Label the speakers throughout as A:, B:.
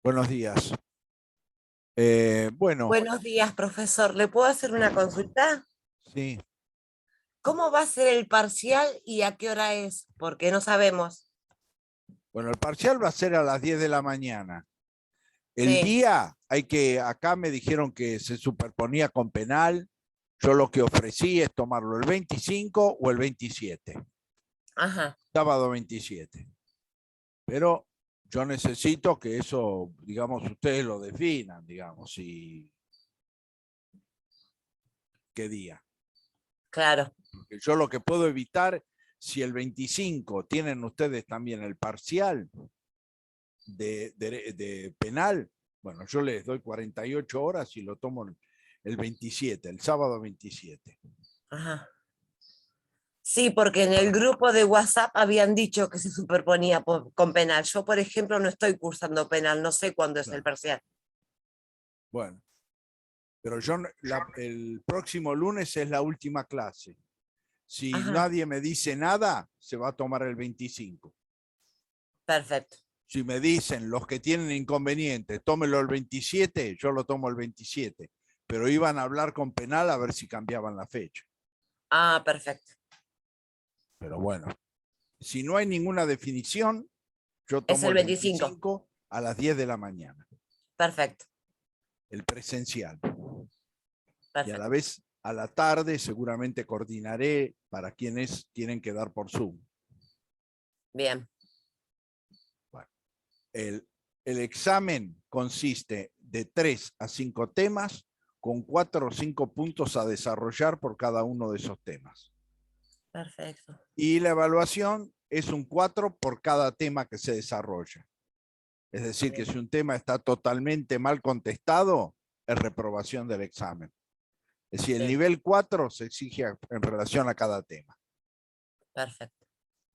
A: Buenos días. Bueno,
B: Buenos días, profesor. ¿Le puedo hacer una consulta?
A: sí.
B: ¿Cómo va a ser el parcial y a qué hora es? Porque no sabemos.
A: Bueno, el parcial va a ser a las 10 de la mañana. El
B: Sí,
A: día, acá me dijeron que se superponía con penal. Yo lo que ofrecí es tomarlo el 25 o el 27,
B: ajá,
A: sábado 27. Pero yo necesito que eso, digamos, ustedes lo definan, digamos, y qué día.
B: claro.
A: Porque yo lo que puedo evitar, si el 25 tienen ustedes también el parcial, de penal, bueno, yo les doy 48 horas y lo tomo el 27, el sábado 27.
B: Ajá. Sí, porque en el grupo de WhatsApp habían dicho que se superponía con penal. Yo, por ejemplo, no estoy cursando penal, no sé cuándo es el
A: Claro.
B: parcial.
A: Bueno, pero el próximo lunes es la última clase. Si
B: Ajá,
A: nadie me dice nada, se va a tomar el 25.
B: perfecto.
A: Si me dicen los que tienen inconveniente, tómelo el 27, yo lo tomo el 27. Pero iban a hablar con penal a ver si cambiaban la fecha.
B: Ah, perfecto.
A: Pero bueno, si no hay ninguna definición, yo
B: Es
A: tomo
B: el
A: el
B: 25.
A: 25 a las 10 de la mañana,
B: Perfecto,
A: el presencial. Y a la
B: perfecto.
A: vez, a la tarde, seguramente coordinaré para quienes tienen que dar por Zoom.
B: Bien,
A: Bueno, el examen consiste de 3 a 5 temas con 4 o 5 puntos a desarrollar por cada uno de esos temas.
B: perfecto.
A: Y la evaluación es un 4 por cada tema que se desarrolla. Es decir, que
B: Bien,
A: si un tema está totalmente mal contestado, es reprobación del examen. Es decir, el
B: bien,
A: nivel 4 se exige en relación a cada tema,
B: perfecto.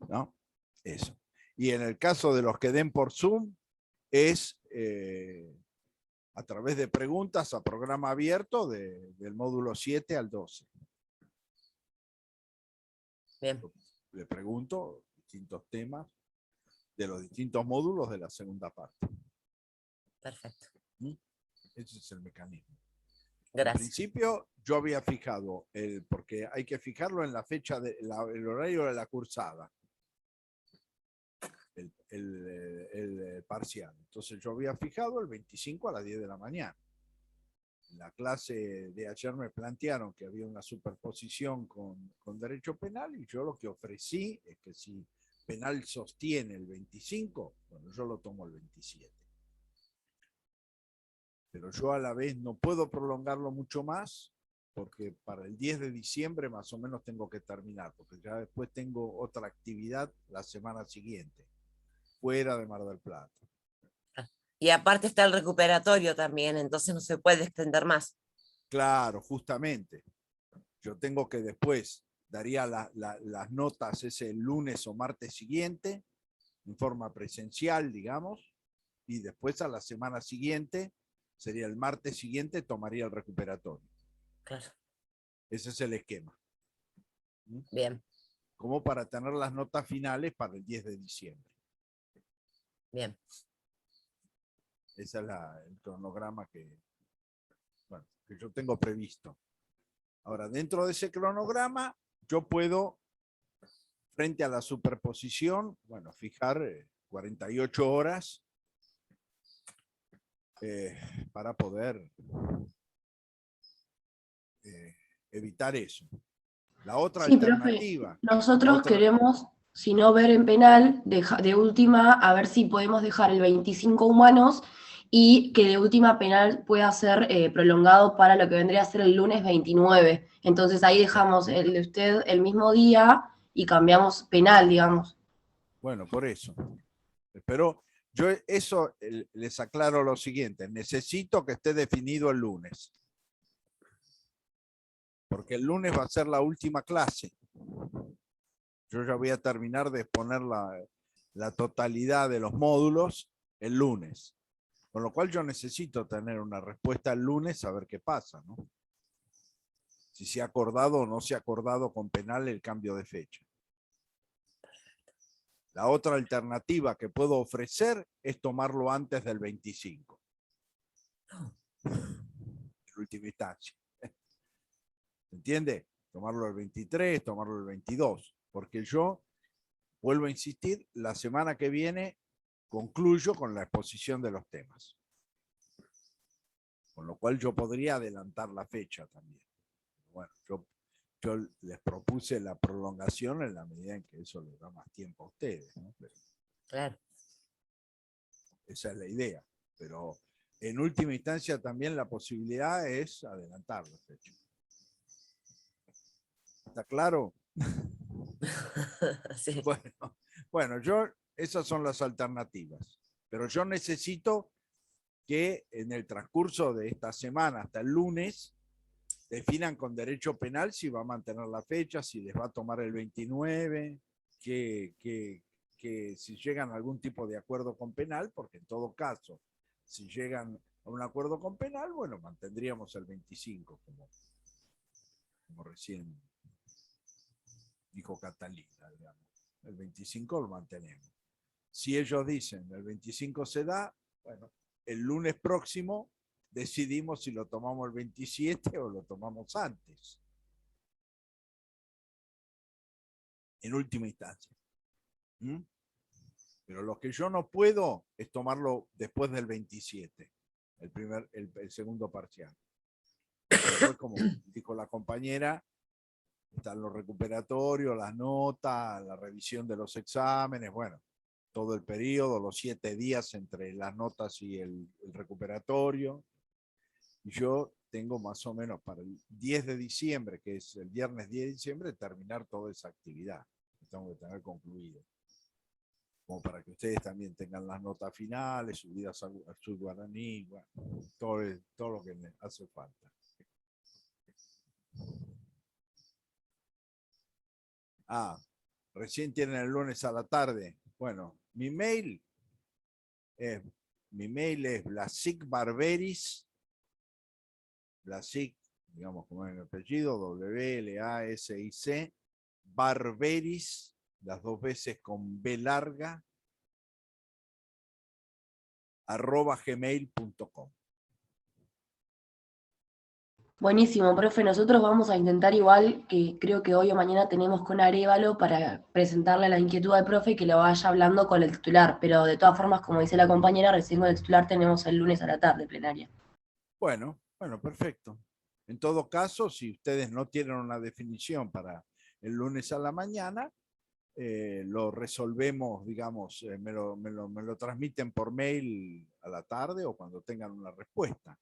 A: ¿no? Eso. Y en el caso de los que den por Zoom, es a través de preguntas a programa abierto del módulo 7 al 12.
B: Bien,
A: Le pregunto distintos temas de los distintos módulos de la segunda parte.
B: perfecto.
A: ¿Mm? Ese es el mecanismo. En
B: Gracias.
A: principio, yo había fijado, porque hay que fijarlo en la fecha, el horario de la cursada, el parcial. Entonces yo había fijado el 25 a las 10 de la mañana. En la clase de ayer me plantearon que había una superposición con derecho penal y yo lo que ofrecí es que si penal sostiene el 25, bueno, yo lo tomo el 27. Pero yo a la vez no puedo prolongarlo mucho más porque para el 10 de diciembre más o menos tengo que terminar, porque ya después tengo otra actividad la semana siguiente, fuera de Mar del Plata.
B: Y aparte está el recuperatorio también, entonces no se puede extender más.
A: Claro, justamente. Yo tengo que después, daría las notas ese lunes o martes siguiente, en forma presencial, digamos, y después a la semana siguiente, sería el martes siguiente, tomaría el recuperatorio.
B: Claro,
A: Ese es el esquema. ¿Mm?
B: bien,
A: Como para tener las notas finales para el 10 de diciembre.
B: bien.
A: Ese es el cronograma bueno, que yo tengo previsto. Ahora, dentro de ese cronograma, yo puedo, frente a la superposición, bueno, fijar 48 horas para poder evitar eso. La otra
C: Sí, profe,
A: alternativa, la
C: nosotros
A: otra,
C: queremos, si no ver en penal, de última, a ver si podemos dejar el 25 humanos y que de última penal pueda ser prolongado para lo que vendría a ser el lunes 29. Entonces ahí dejamos el de usted el mismo día y cambiamos penal, digamos.
A: bueno, por eso. Pero yo eso les aclaro lo siguiente, necesito que esté definido el lunes, porque el lunes va a ser la última clase. Yo ya voy a terminar de exponer la totalidad de los módulos el lunes. Con lo cual yo necesito tener una respuesta el lunes a ver qué pasa, ¿no? Si se ha acordado o no se ha acordado con penal el cambio de fecha. La otra alternativa que puedo ofrecer es tomarlo antes del 25. En última instancia. ¿Se entiende? Tomarlo el 23, tomarlo el 22. Porque yo, vuelvo a insistir, la semana que viene concluyo con la exposición de los temas. Con lo cual yo podría adelantar la fecha también. Bueno, yo les propuse la prolongación en la medida en que eso les da más tiempo a ustedes, ¿no? Pero
B: Claro.
A: esa es la idea. Pero en última instancia también la posibilidad es adelantar la fecha. ¿Está claro?
B: Sí.
A: Bueno, esas son las alternativas. Pero yo necesito que en el transcurso de esta semana hasta el lunes definan con derecho penal si va a mantener la fecha, si les va a tomar el 29, que si llegan a algún tipo de acuerdo con penal, porque en todo caso, si llegan a un acuerdo con penal, bueno, mantendríamos el 25, como recién dijo Catalina, digamos. El 25 lo mantenemos. Si ellos dicen el 25 se da, bueno, el lunes próximo decidimos si lo tomamos el 27 o lo tomamos antes. En última instancia. ¿Mm? Pero lo que yo no puedo es tomarlo después del 27, el segundo parcial. Después, como dijo la compañera, están los recuperatorios, las notas, la revisión de los exámenes, bueno, todo el periodo, los 7 días entre las notas y el recuperatorio. Y yo tengo más o menos para el 10 de diciembre, que es el viernes 10 de diciembre, terminar toda esa actividad. Tengo que tener concluido. Como para que ustedes también tengan las notas finales, subidas al guaraní, bueno, todo lo que me hace falta. Recién tienen el lunes a la tarde. Bueno, mi mail es blasicbarberis, Blasic, digamos como es mi apellido, WLASIC, barberis, las 2 veces con B larga, @gmail.com.
C: Buenísimo, profe. Nosotros vamos a intentar igual, que creo que hoy o mañana tenemos con Arévalo para presentarle la inquietud al profe y que lo vaya hablando con el titular. Pero de todas formas, como dice la compañera, recién con el titular tenemos el lunes a la tarde plenaria.
A: Bueno, perfecto. En todo caso, si ustedes no tienen una definición para el lunes a la mañana, lo resolvemos, digamos, me lo transmiten por mail a la tarde o cuando tengan una respuesta.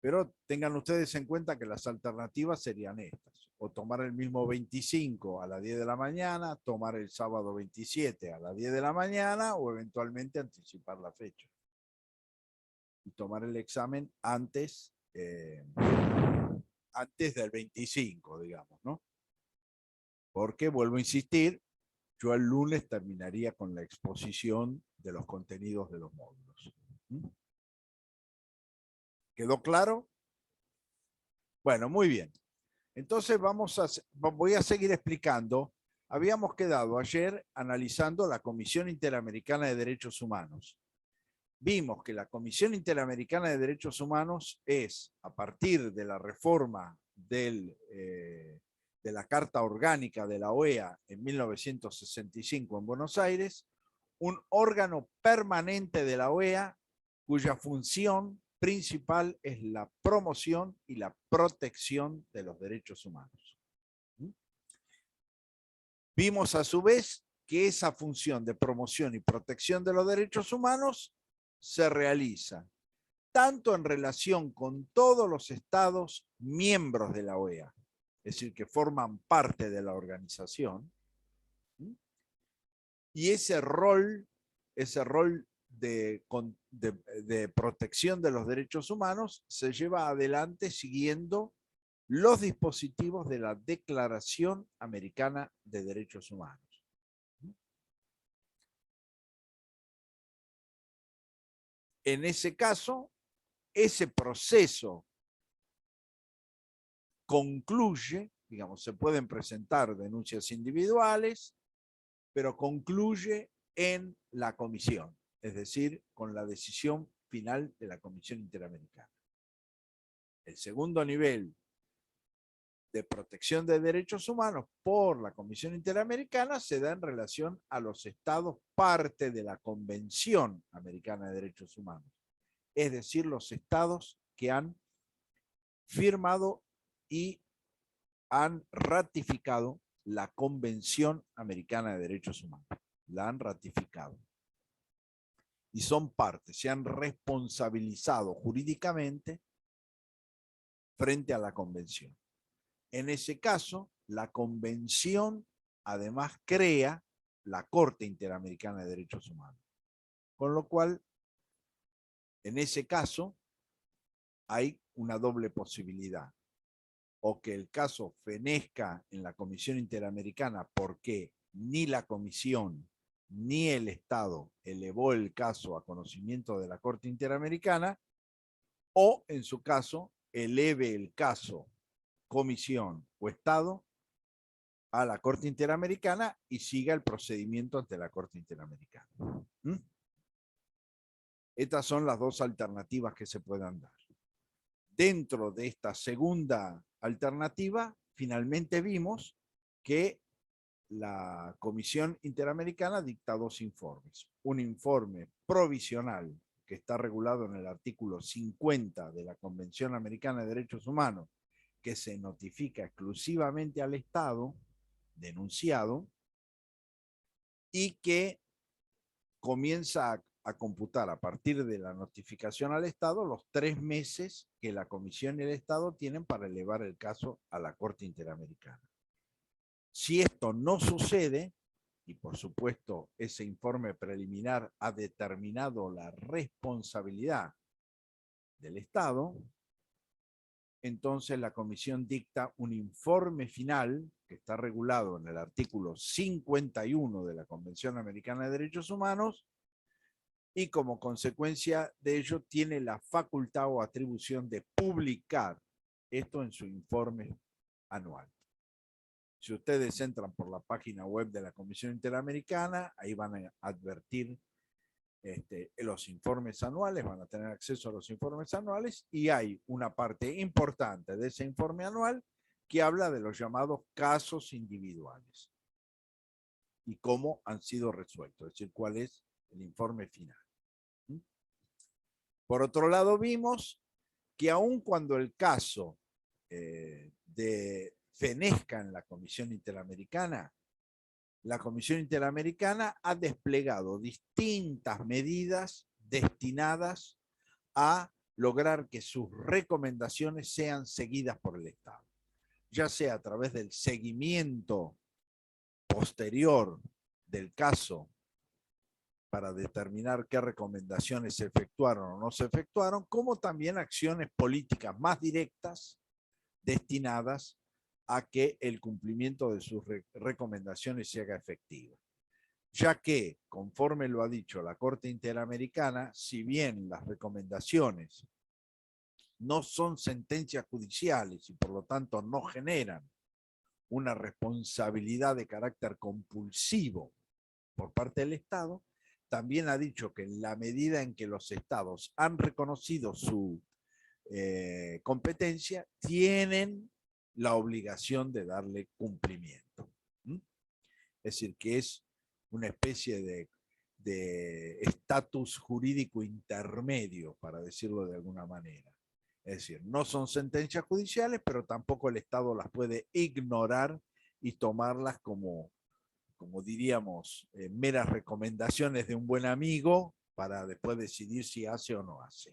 A: Pero tengan ustedes en cuenta que las alternativas serían estas: o tomar el mismo 25 a las 10 de la mañana, tomar el sábado 27 a las 10 de la mañana o eventualmente anticipar la fecha y tomar el examen antes del 25, digamos, ¿no? Porque, vuelvo a insistir, yo el lunes terminaría con la exposición de los contenidos de los módulos. ¿Quedó claro? Bueno, muy bien. Entonces voy a seguir explicando. Habíamos quedado ayer analizando la Comisión Interamericana de Derechos Humanos. Vimos que la Comisión Interamericana de Derechos Humanos es, a partir de la reforma de la Carta Orgánica de la OEA en 1965 en Buenos Aires, un órgano permanente de la OEA cuya función principal es la promoción y la protección de los derechos humanos. Vimos a su vez que esa función de promoción y protección de los derechos humanos se realiza tanto en relación con todos los estados miembros de la OEA, es decir, que forman parte de la organización, y ese rol de protección de los derechos humanos se lleva adelante siguiendo los dispositivos de la Declaración Americana de Derechos Humanos. En ese caso, ese proceso concluye, digamos, se pueden presentar denuncias individuales, pero concluye en la comisión, es decir, con la decisión final de la Comisión Interamericana. El segundo nivel de protección de derechos humanos por la Comisión Interamericana se da en relación a los estados parte de la Convención Americana de Derechos Humanos, es decir, los estados que han firmado y han ratificado la Convención Americana de Derechos Humanos. La han ratificado. Y son parte, se han responsabilizado jurídicamente frente a la Convención. En ese caso, la Convención además crea la Corte Interamericana de Derechos Humanos. Con lo cual, en ese caso, hay una doble posibilidad. O que el caso fenezca en la Comisión Interamericana porque ni la Comisión ni el Estado elevó el caso a conocimiento de la Corte Interamericana, o en su caso, eleve el caso Comisión o Estado a la Corte Interamericana y siga el procedimiento ante la Corte Interamericana. Estas son las dos alternativas que se puedan dar. Dentro de esta segunda alternativa, finalmente vimos que la Comisión Interamericana dicta dos informes. Un informe provisional que está regulado en el artículo 50 de la Convención Americana de Derechos Humanos, que se notifica exclusivamente al Estado denunciado y que comienza a computar a partir de la notificación al Estado los 3 meses que la Comisión y el Estado tienen para elevar el caso a la Corte Interamericana. Si esto no sucede, y por supuesto ese informe preliminar ha determinado la responsabilidad del Estado, entonces la Comisión dicta un informe final que está regulado en el artículo 51 de la Convención Americana de Derechos Humanos y como consecuencia de ello tiene la facultad o atribución de publicar esto en su informe anual. Si ustedes entran por la página web de la Comisión Interamericana, ahí van a advertir los informes anuales, van a tener acceso a los informes anuales y hay una parte importante de ese informe anual que habla de los llamados casos individuales y cómo han sido resueltos, es decir, cuál es el informe final. Por otro lado, vimos que aun cuando el caso fenezca en la Comisión Interamericana, la Comisión Interamericana ha desplegado distintas medidas destinadas a lograr que sus recomendaciones sean seguidas por el Estado, ya sea a través del seguimiento posterior del caso para determinar qué recomendaciones se efectuaron o no se efectuaron, como también acciones políticas más directas destinadas a que el cumplimiento de sus recomendaciones se haga efectivo. Ya que, conforme lo ha dicho la Corte Interamericana, si bien las recomendaciones no son sentencias judiciales y por lo tanto no generan una responsabilidad de carácter compulsivo por parte del Estado, también ha dicho que en la medida en que los estados han reconocido su competencia, tienen la obligación de darle cumplimiento. Es decir, que es una especie de estatus jurídico intermedio, para decirlo de alguna manera. Es decir, no son sentencias judiciales, pero tampoco el Estado las puede ignorar y tomarlas como diríamos, meras recomendaciones de un buen amigo para después decidir si hace o no hace.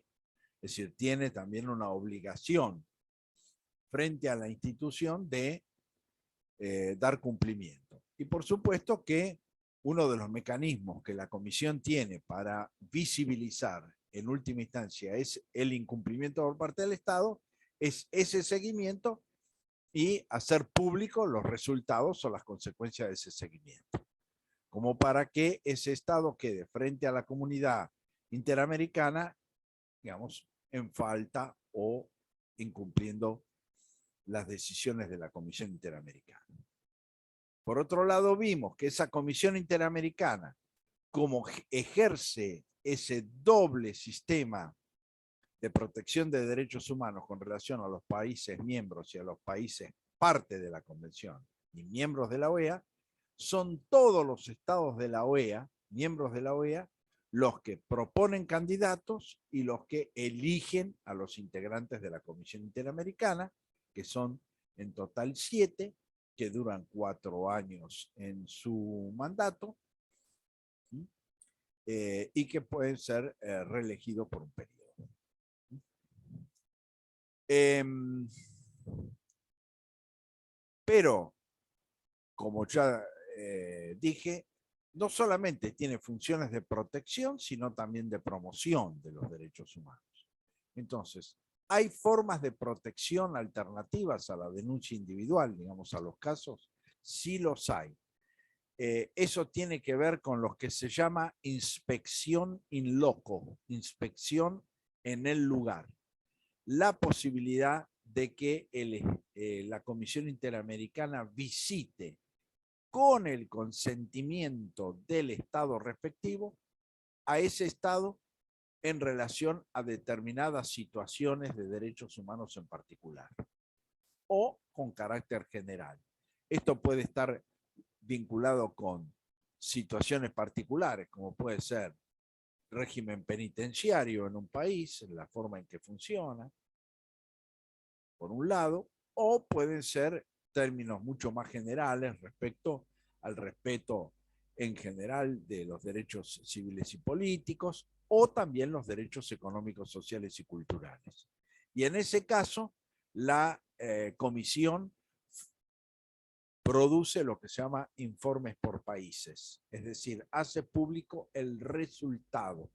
A: Es decir, tiene también una obligación frente a la institución de dar cumplimiento. Y por supuesto que uno de los mecanismos que la Comisión tiene para visibilizar en última instancia es el incumplimiento por parte del Estado, es ese seguimiento y hacer públicos los resultados o las consecuencias de ese seguimiento, como para que ese Estado quede frente a la comunidad interamericana, digamos, en falta o incumpliendo las decisiones de la Comisión Interamericana. Por otro lado, vimos que esa Comisión Interamericana, como ejerce ese doble sistema de protección de derechos humanos con relación a los países miembros y a los países parte de la Convención y miembros de la OEA, son todos los estados de la OEA, miembros de la OEA, los que proponen candidatos y los que eligen a los integrantes de la Comisión Interamericana, que son en total 7, que duran 4 años en su mandato, y que pueden ser reelegidos por un periodo. Pero, como ya dije, no solamente tiene funciones de protección, sino también de promoción de los derechos humanos. Entonces, ¿hay formas de protección alternativas a la denuncia individual, digamos, a los casos? Sí los hay. Eso tiene que ver con lo que se llama inspección in loco, inspección en el lugar. La posibilidad de que la Comisión Interamericana visite con el consentimiento del Estado respectivo a ese Estado en relación a determinadas situaciones de derechos humanos en particular o con carácter general. Esto puede estar vinculado con situaciones particulares, como puede ser régimen penitenciario en un país, en la forma en que funciona, por un lado, o pueden ser términos mucho más generales respecto al respeto en general de los derechos civiles y políticos, o también los derechos económicos, sociales y culturales. Y en ese caso, la comisión produce lo que se llama informes por países, es decir, hace público el resultado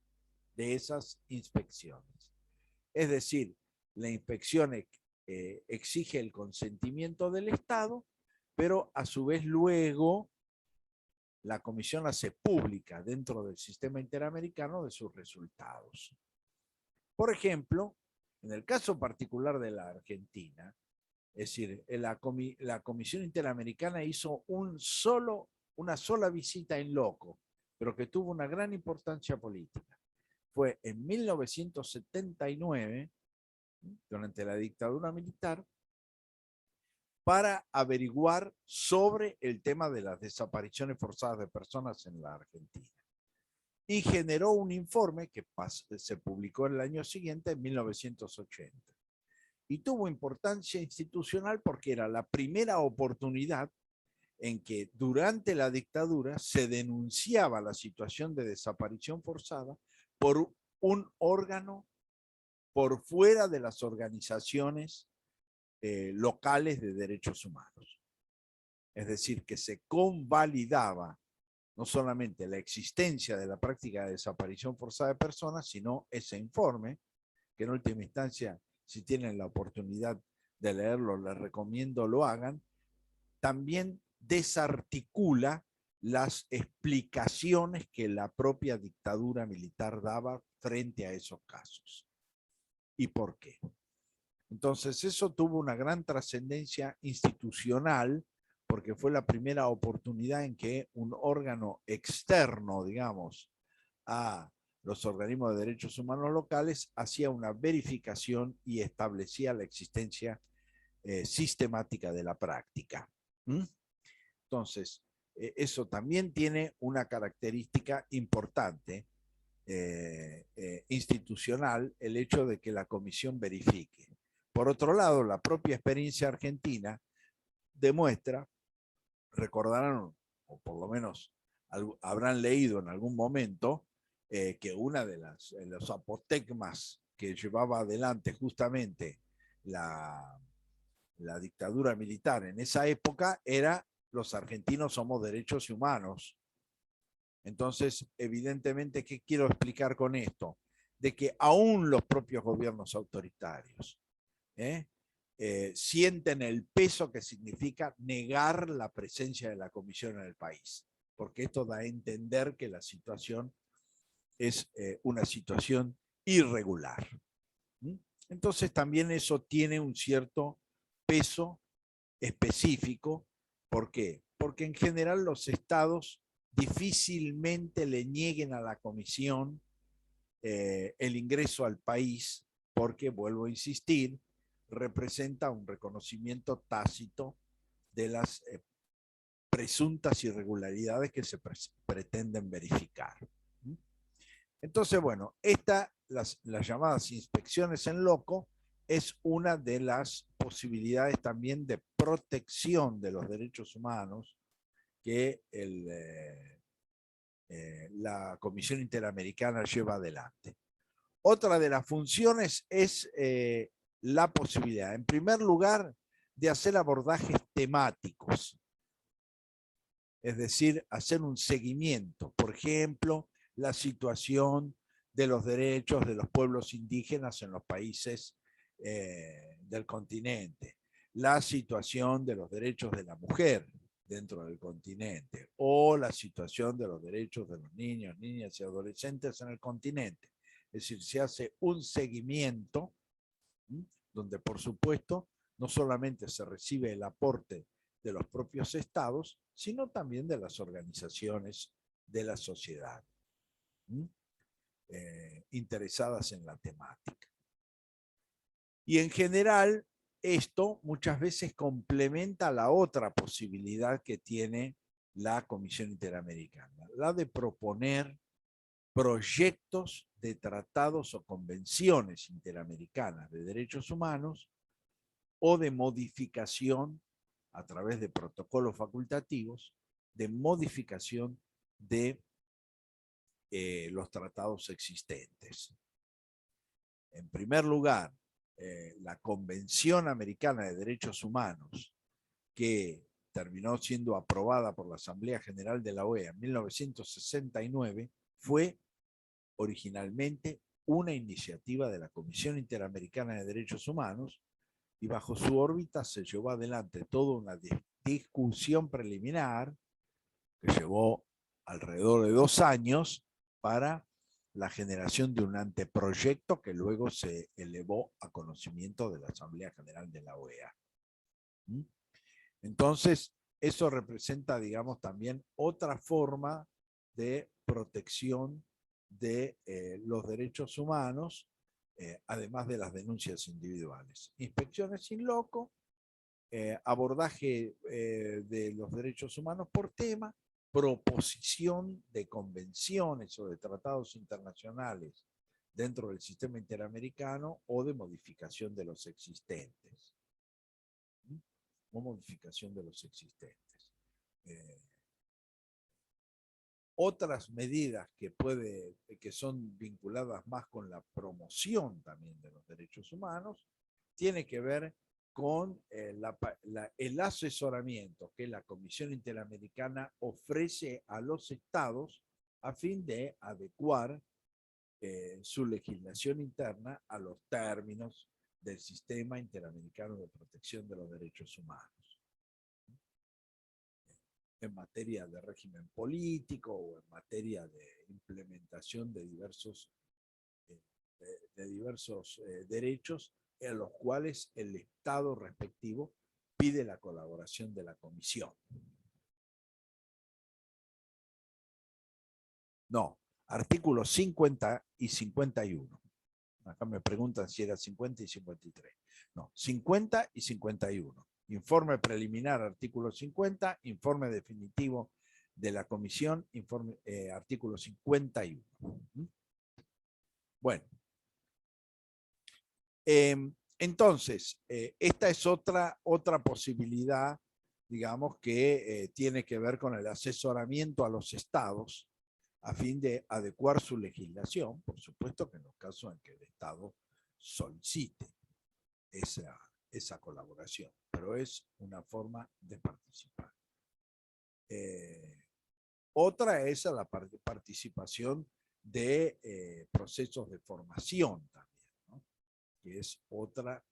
A: de esas inspecciones. Es decir, la inspección exige el consentimiento del Estado, pero a su vez luego la comisión hace pública dentro del sistema interamericano de sus resultados. Por ejemplo, en el caso particular de la Argentina, es decir, la Comisión Interamericana hizo una sola visita in loco, pero que tuvo una gran importancia política. Fue en 1979, durante la dictadura militar, para averiguar sobre el tema de las desapariciones forzadas de personas en la Argentina. Y generó un informe que se publicó el año siguiente, en 1980. Y tuvo importancia institucional porque era la primera oportunidad en que durante la dictadura se denunciaba la situación de desaparición forzada por un órgano por fuera de las organizaciones locales de derechos humanos. Es decir, que se convalidaba no solamente la existencia de la práctica de desaparición forzada de personas, sino ese informe, que en última instancia, si tienen la oportunidad de leerlo, les recomiendo lo hagan, también desarticula las explicaciones que la propia dictadura militar daba frente a esos casos. ¿Y por qué? Entonces eso tuvo una gran trascendencia institucional porque fue la primera oportunidad en que un órgano externo, digamos, a los organismos de derechos humanos locales hacía una verificación y establecía la existencia sistemática de la práctica. Entonces, eso también tiene una característica importante institucional, el hecho de que la comisión verifique. Por otro lado, la propia experiencia argentina demuestra, recordarán, o por lo menos habrán leído en algún momento, que una de los apotegmas que llevaba adelante justamente la dictadura militar en esa época era: los argentinos somos derechos humanos. Entonces, evidentemente, ¿qué quiero explicar con esto? De que aún los propios gobiernos autoritarios sienten el peso que significa negar la presencia de la comisión en el país, porque esto da a entender que la situación es una situación irregular. Entonces también eso tiene un cierto peso específico ¿Por qué? Porque en general los estados difícilmente le nieguen a la comisión el ingreso al país, porque, vuelvo a insistir, representa un reconocimiento tácito de las presuntas irregularidades que se pretenden verificar. Entonces, bueno, las llamadas inspecciones en loco es una de las posibilidades también de protección de los derechos humanos que la Comisión Interamericana lleva adelante. Otra de las funciones es la posibilidad, en primer lugar, de hacer abordajes temáticos, es decir, hacer un seguimiento, por ejemplo, la situación de los derechos de los pueblos indígenas en los países del continente, la situación de los derechos de la mujer dentro del continente, o la situación de los derechos de los niños, niñas y adolescentes en el continente. Es decir, se hace un seguimiento donde, por supuesto, no solamente se recibe el aporte de los propios estados, sino también de las organizaciones de la sociedad interesadas en la temática. Y en general, esto muchas veces complementa la otra posibilidad que tiene la Comisión Interamericana, la de proponer proyectos de tratados o convenciones interamericanas de derechos humanos o de modificación a través de protocolos facultativos, de modificación de los tratados existentes. En primer lugar, la Convención Americana de Derechos Humanos, que terminó siendo aprobada por la Asamblea General de la OEA en 1969, fue originalmente una iniciativa de la Comisión Interamericana de Derechos Humanos, y bajo su órbita se llevó adelante toda una discusión preliminar que llevó alrededor de 2 años para la generación de un anteproyecto que luego se elevó a conocimiento de la Asamblea General de la OEA. Entonces, eso representa, digamos, también otra forma de protección de los derechos humanos, además de las denuncias individuales. Inspecciones in loco, abordaje de los derechos humanos por tema, proposición de convenciones o de tratados internacionales dentro del sistema interamericano o de modificación de los existentes. O modificación de los existentes. Otras medidas que son vinculadas más con la promoción también de los derechos humanos tiene que ver con el asesoramiento que la Comisión Interamericana ofrece a los estados a fin de adecuar su legislación interna a los términos del Sistema Interamericano de Protección de los Derechos Humanos. En materia de régimen político o en materia de implementación de diversos derechos en los cuales el Estado respectivo pide la colaboración de la Comisión. No, artículos 50 y 51. Acá me preguntan si era 50 y 53. No, 50 y 51. Informe preliminar, artículo 50, informe definitivo de la comisión, informe, artículo 51. Bueno. Entonces, esta es otra posibilidad, digamos, que tiene que ver con el asesoramiento a los estados a fin de adecuar su legislación, por supuesto que en los casos en que el Estado solicite esa colaboración, pero es una forma de participar. Otra es la participación de procesos de formación también, ¿no? Que es otra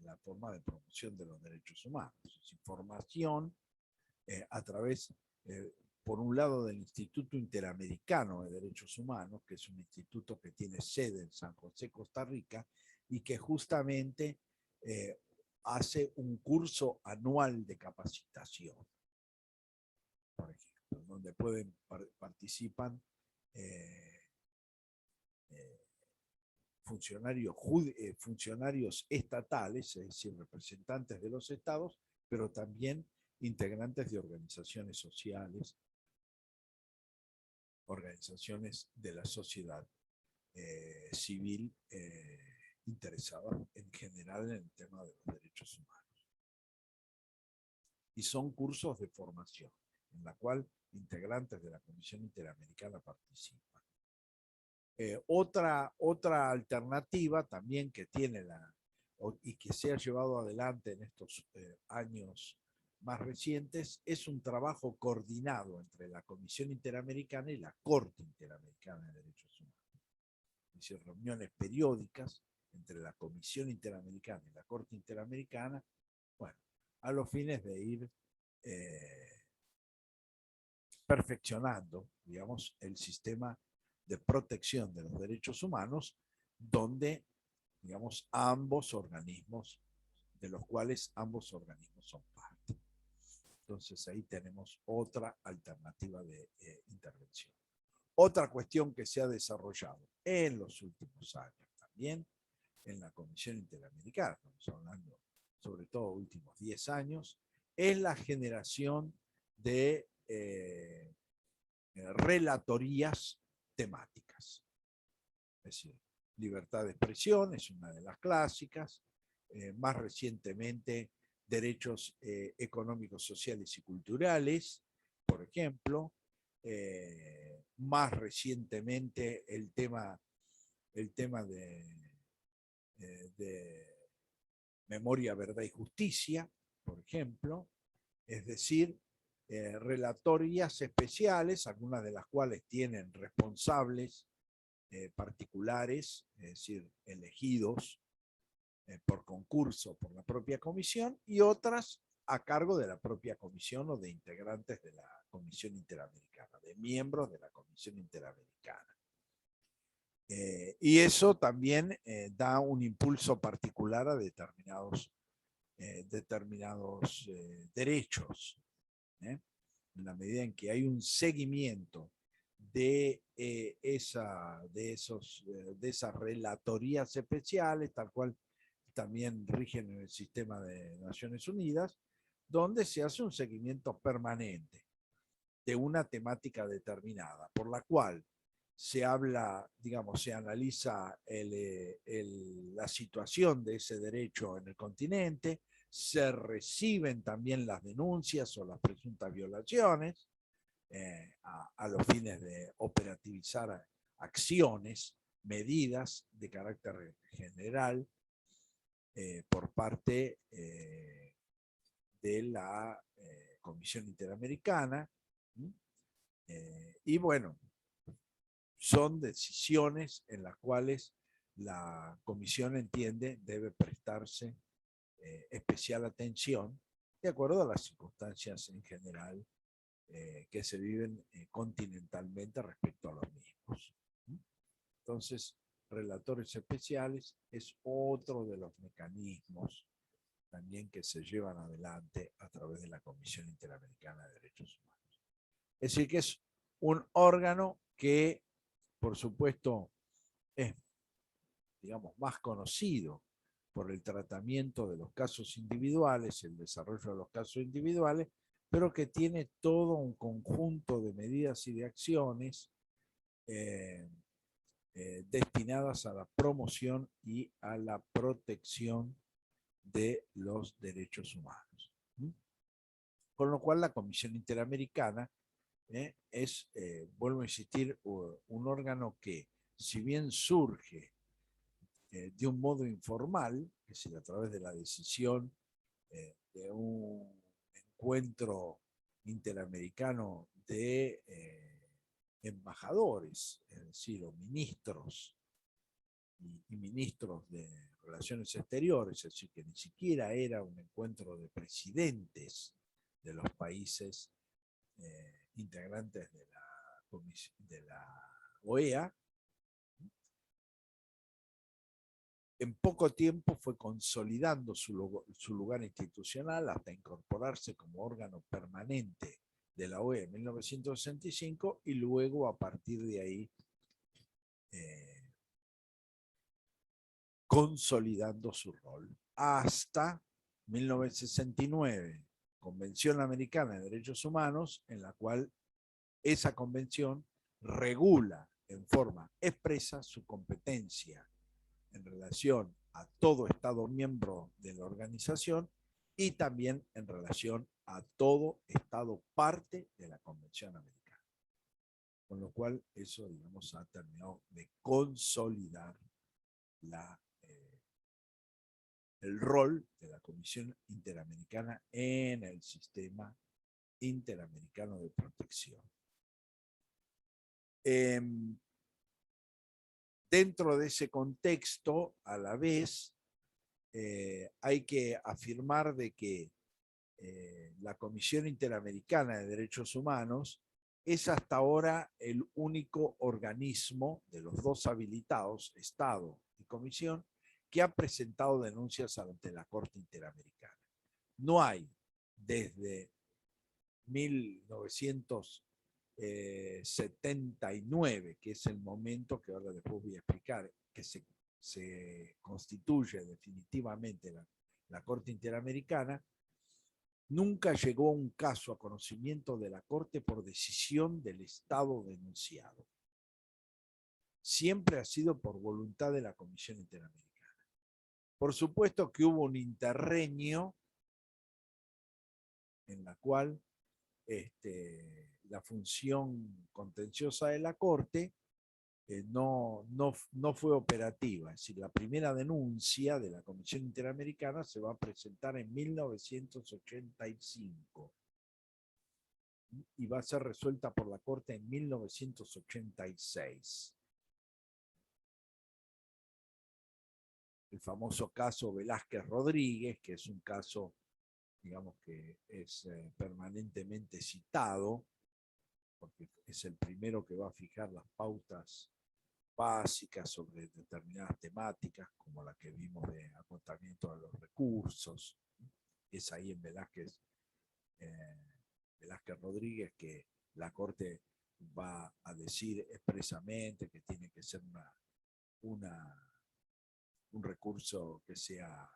A: la forma de promoción de los derechos humanos. Es formación a través, por un lado, del Instituto Interamericano de Derechos Humanos, que es un instituto que tiene sede en San José, Costa Rica, y que justamente hace un curso anual de capacitación. donde participan funcionarios estatales, es decir, representantes de los estados, pero también integrantes de organizaciones sociales, organizaciones de la sociedad civil interesada en general en el tema de los derechos humanos. Y son cursos de formación en la cual integrantes de la Comisión Interamericana participan. Otra alternativa también que tiene y que se ha llevado adelante en estos años más recientes es un trabajo coordinado entre la Comisión Interamericana y la Corte Interamericana de Derechos Humanos. Es decir, reuniones periódicas entre la Comisión Interamericana y la Corte Interamericana, bueno, a los fines de ir perfeccionando, digamos, el sistema de protección de los derechos humanos, donde, digamos, ambos organismos, de los cuales ambos organismos son parte. Entonces ahí tenemos otra alternativa de intervención. Otra cuestión que se ha desarrollado en los últimos años también en la Comisión Interamericana, estamos hablando sobre todo últimos 10 años, es la generación de relatorías temáticas. Es decir, libertad de expresión es una de las clásicas, más recientemente derechos económicos, sociales y culturales, por ejemplo, más recientemente el tema de memoria, verdad y justicia, por ejemplo, es decir, relatorías especiales, algunas de las cuales tienen responsables particulares, es decir, elegidos por concurso por la propia comisión, y otras a cargo de la propia comisión o de integrantes de la Comisión Interamericana, de miembros de la Comisión Interamericana. Y eso también da un impulso particular a determinados derechos. En la medida en que hay un seguimiento de esas relatorías especiales, tal cual también rigen en el sistema de Naciones Unidas, donde se hace un seguimiento permanente de una temática determinada, por la cual se habla, digamos, se analiza la situación de ese derecho en el continente, se reciben también las denuncias o las presuntas violaciones a los fines de operativizar acciones, medidas de carácter general por parte de la Comisión Interamericana. Y bueno, son decisiones en las cuales la Comisión entiende debe prestarse especial atención de acuerdo a las circunstancias en general que se viven continentalmente respecto a los mismos. Entonces, relatores especiales es otro de los mecanismos también que se llevan adelante a través de la Comisión Interamericana de Derechos Humanos. Es decir, que es un órgano que, por supuesto, es, digamos, más conocido por el tratamiento de los casos individuales, el desarrollo de los casos individuales, pero que tiene todo un conjunto de medidas y de acciones destinadas a la promoción y a la protección de los derechos humanos. Con lo cual la Comisión Interamericana es, vuelvo a insistir, un órgano que, si bien surge de un modo informal, es decir, a través de la decisión de un encuentro interamericano de embajadores, es decir, o ministros y ministros de Relaciones Exteriores, es decir, que ni siquiera era un encuentro de presidentes de los países integrantes de la OEA. En poco tiempo fue consolidando su lugar institucional hasta incorporarse como órgano permanente de la OEA en 1965 y luego a partir de ahí consolidando su rol hasta 1969, Convención Americana de Derechos Humanos, en la cual esa convención regula en forma expresa su competencia en relación a todo Estado miembro de la organización y también en relación a todo Estado parte de la Convención Americana. Con lo cual, eso, digamos, ha terminado de consolidar el rol de la Comisión Interamericana en el sistema interamericano de protección. Dentro de ese contexto, a la vez, hay que afirmar de que la Comisión Interamericana de Derechos Humanos es hasta ahora el único organismo de los dos habilitados, Estado y Comisión, que ha presentado denuncias ante la Corte Interamericana. No hay, desde 1979, que es el momento que ahora después voy a explicar, que se constituye definitivamente la Corte Interamericana, nunca llegó un caso a conocimiento de la Corte por decisión del Estado denunciado. Siempre ha sido por voluntad de la Comisión Interamericana. Por supuesto que hubo un interreño en la cual la función contenciosa de la Corte no fue operativa. Es decir, la primera denuncia de la Comisión Interamericana se va a presentar en 1985 y va a ser resuelta por la Corte en 1986. El famoso caso Velázquez Rodríguez, que es un caso, digamos, que es permanentemente citado, porque es el primero que va a fijar las pautas básicas sobre determinadas temáticas, como la que vimos de agotamiento de los recursos. Es ahí en Velázquez Rodríguez que la Corte va a decir expresamente que tiene que ser un recurso que sea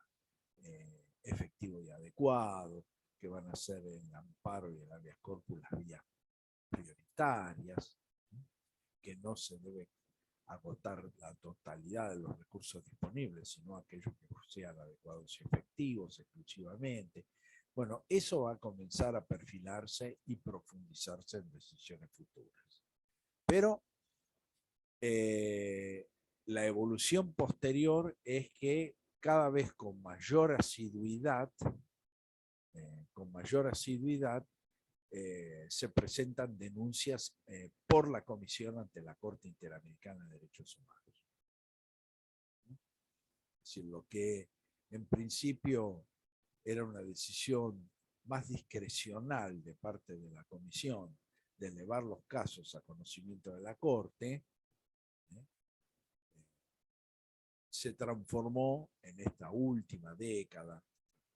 A: efectivo y adecuado, que van a ser el amparo y el habeas corpus las vías prioritarias, que no se debe agotar la totalidad de los recursos disponibles, sino aquellos que sean adecuados y efectivos exclusivamente. Bueno, eso va a comenzar a perfilarse y profundizarse en decisiones futuras. Pero la evolución posterior es que cada vez con mayor asiduidad, se presentan denuncias por la Comisión ante la Corte Interamericana de Derechos Humanos. Es decir, lo que en principio era una decisión más discrecional de parte de la Comisión de elevar los casos a conocimiento de la Corte, se transformó en esta última década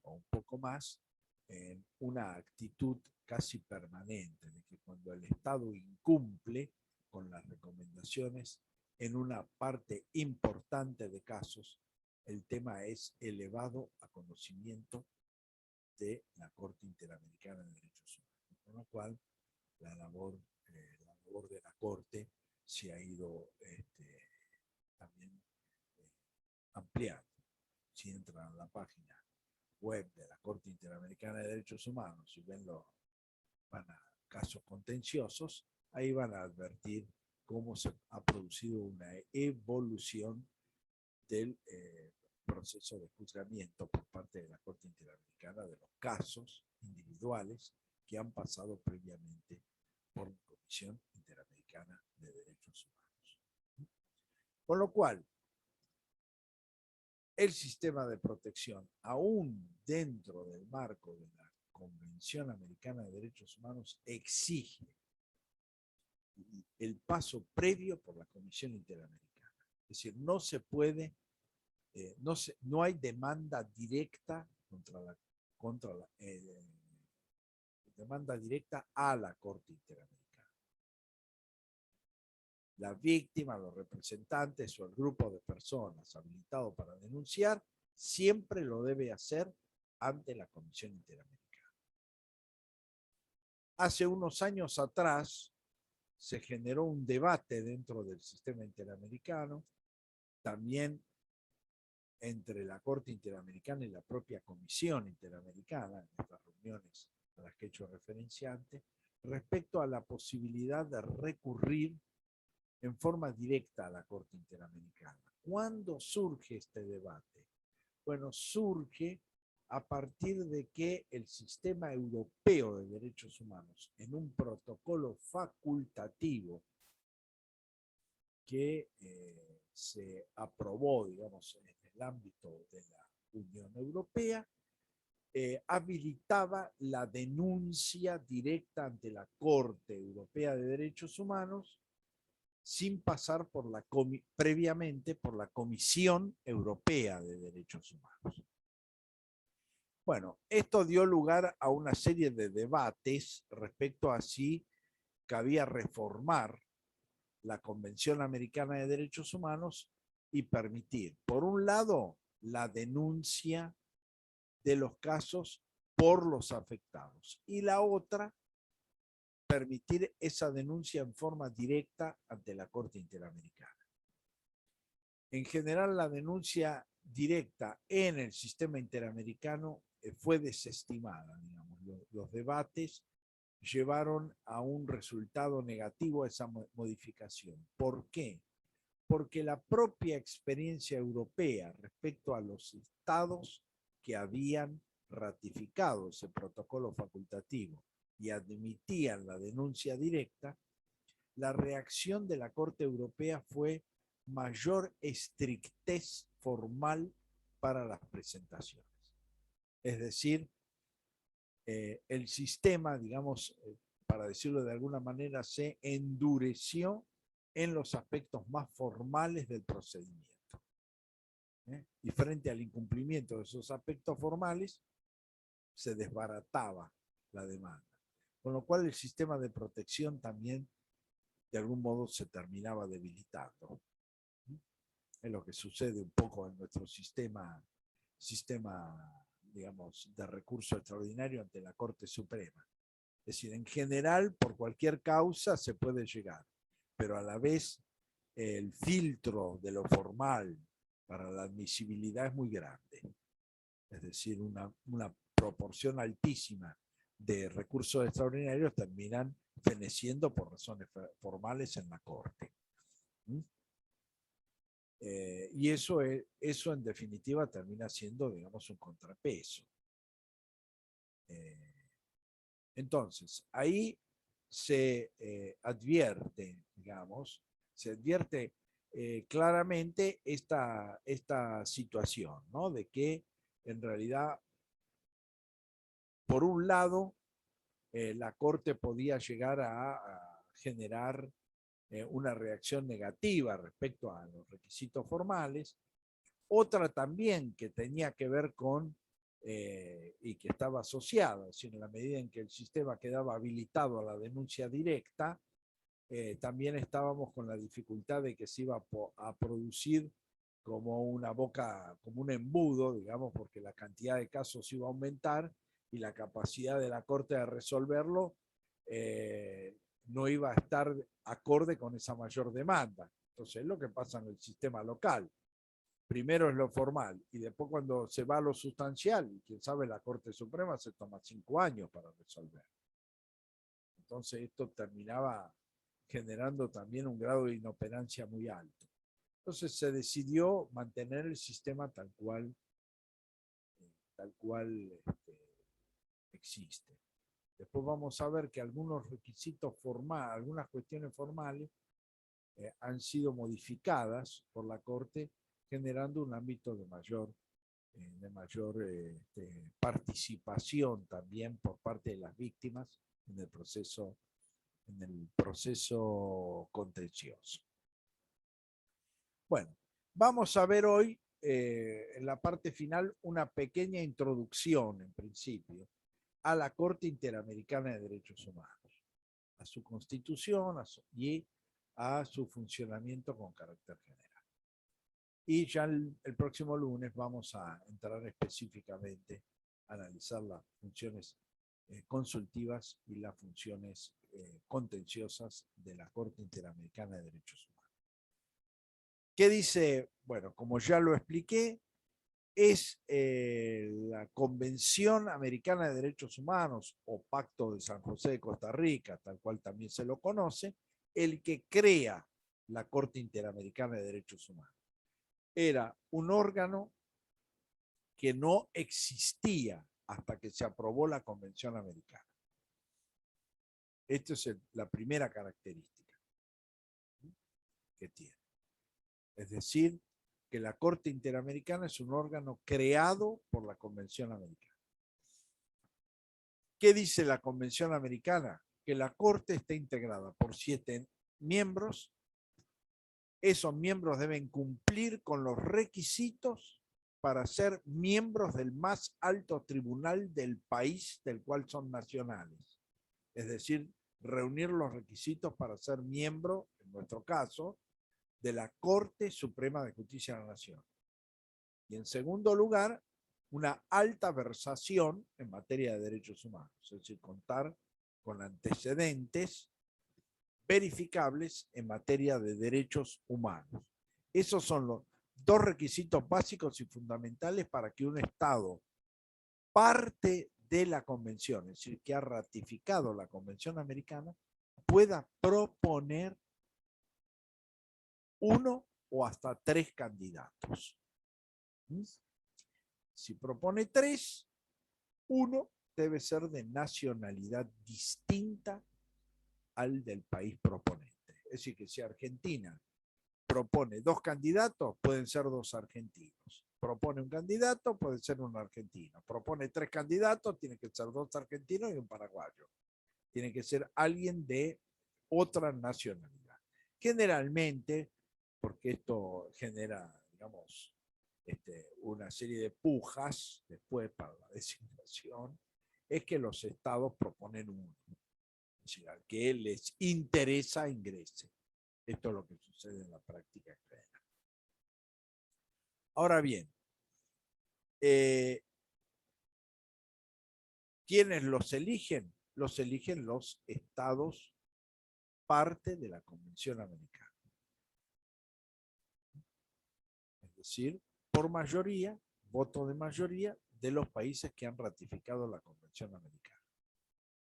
A: o un poco más en una actitud casi permanente de que cuando el Estado incumple con las recomendaciones en una parte importante de casos, el tema es elevado a conocimiento de la Corte Interamericana de Derechos Humanos, con lo cual la labor de la Corte se ha ido también ampliando. Si entran a la página web de la Corte Interamericana de Derechos Humanos y van a casos contenciosos, ahí van a advertir cómo se ha producido una evolución del proceso de juzgamiento por parte de la Corte Interamericana de los casos individuales que han pasado previamente por la Comisión Interamericana de Derechos Humanos. Con lo cual, el sistema de protección, aún dentro del marco de la Convención Americana de Derechos Humanos, exige el paso previo por la Comisión Interamericana. Es decir, no se puede, no hay demanda directa contra demanda directa a la Corte Interamericana. La víctima, los representantes o el grupo de personas habilitado para denunciar siempre lo debe hacer ante la Comisión Interamericana. Hace unos años atrás se generó un debate dentro del sistema interamericano, también entre la Corte Interamericana y la propia Comisión Interamericana, en estas reuniones a las que he hecho referencia antes, respecto a la posibilidad de recurrir en forma directa a la Corte Interamericana. ¿Cuándo surge este debate? Bueno, surge a partir de que el sistema europeo de derechos humanos, en un protocolo facultativo que se aprobó, digamos, en el ámbito de la Unión Europea, habilitaba la denuncia directa ante la Corte Europea de Derechos Humanos sin pasar por previamente por la Comisión Europea de Derechos Humanos. Bueno, esto dio lugar a una serie de debates respecto a si cabía reformar la Convención Americana de Derechos Humanos y permitir, por un lado, la denuncia de los casos por los afectados y la otra, permitir esa denuncia en forma directa ante la Corte Interamericana. En general, la denuncia directa en el sistema interamericano fue desestimada, digamos. Los debates llevaron a un resultado negativo a esa modificación. ¿Por qué? Porque la propia experiencia europea respecto a los estados que habían ratificado ese protocolo facultativo y admitían la denuncia directa, la reacción de la Corte Europea fue mayor estrictez formal para las presentaciones. Es decir, el sistema, digamos, para decirlo de alguna manera, se endureció en los aspectos más formales del procedimiento. Y frente al incumplimiento de esos aspectos formales, se desbarataba la demanda. Con lo cual el sistema de protección también, de algún modo, se terminaba debilitando. Es lo que sucede un poco en nuestro sistema, digamos, de recurso extraordinario ante la Corte Suprema. Es decir, en general, por cualquier causa se puede llegar, pero a la vez el filtro de lo formal para la admisibilidad es muy grande. Es decir, una proporción altísima de recursos extraordinarios terminan feneciendo por razones formales en la Corte. Y eso en definitiva termina siendo, digamos, un contrapeso. Entonces, ahí se advierte, digamos, claramente esta situación, ¿no? De que en realidad, por un lado, la Corte podía llegar a generar una reacción negativa respecto a los requisitos formales, otra también que tenía que ver con y que estaba asociada, es decir, en la medida en que el sistema quedaba habilitado a la denuncia directa, también estábamos con la dificultad de que se iba a producir como como un embudo, digamos, porque la cantidad de casos iba a aumentar y la capacidad de la Corte de resolverlo no iba a estar acorde con esa mayor demanda. Entonces, es lo que pasa en el sistema local. Primero es lo formal y después cuando se va a lo sustancial, y quién sabe, la Corte Suprema se toma 5 años para resolver. Entonces esto terminaba generando también un grado de inoperancia muy alto. Entonces se decidió mantener el sistema tal cual existe. Después vamos a ver que algunos requisitos formales, algunas cuestiones formales han sido modificadas por la Corte, generando un ámbito de mayor participación también por parte de las víctimas en el proceso contencioso. Bueno, vamos a ver hoy en la parte final una pequeña introducción, en principio, a la Corte Interamericana de Derechos Humanos, a su constitución y a su funcionamiento con carácter general. Y ya el próximo lunes vamos a entrar específicamente a analizar las funciones consultivas y las funciones contenciosas de la Corte Interamericana de Derechos Humanos. ¿Qué dice? Bueno, como ya lo expliqué, es la Convención Americana de Derechos Humanos o Pacto de San José de Costa Rica, tal cual también se lo conoce, el que crea la Corte Interamericana de Derechos Humanos. Era un órgano que no existía hasta que se aprobó la Convención Americana. Esta es la primera característica que tiene. Es decir, que la Corte Interamericana es un órgano creado por la Convención Americana. ¿Qué dice la Convención Americana? Que la Corte está integrada por 7 miembros. Esos miembros deben cumplir con los requisitos para ser miembros del más alto tribunal del país del cual son nacionales. Es decir, reunir los requisitos para ser miembro, en nuestro caso, de la Corte Suprema de Justicia de la Nación. Y en segundo lugar, una alta versación en materia de derechos humanos, es decir, contar con antecedentes verificables en materia de derechos humanos. Esos son los 2 requisitos básicos y fundamentales para que un Estado parte de la Convención, es decir, que ha ratificado la Convención Americana, pueda proponer 1 o hasta 3 candidatos. Si propone 3, 1 debe ser de nacionalidad distinta al del país proponente. Es decir, que si Argentina propone 2 candidatos, pueden ser 2 argentinos. Propone un candidato, puede ser un argentino. Propone 3 candidatos, tiene que ser 2 argentinos y un paraguayo. Tiene que ser alguien de otra nacionalidad. Generalmente, porque esto genera, digamos, una serie de pujas después para la designación, es que los estados proponen uno. Es decir, al que les interesa ingrese. Esto es lo que sucede en la práctica en general. Ahora bien, ¿quiénes los eligen? Los eligen los estados parte de la Convención Americana. Es decir, por mayoría, voto de mayoría de los países que han ratificado la Convención Americana.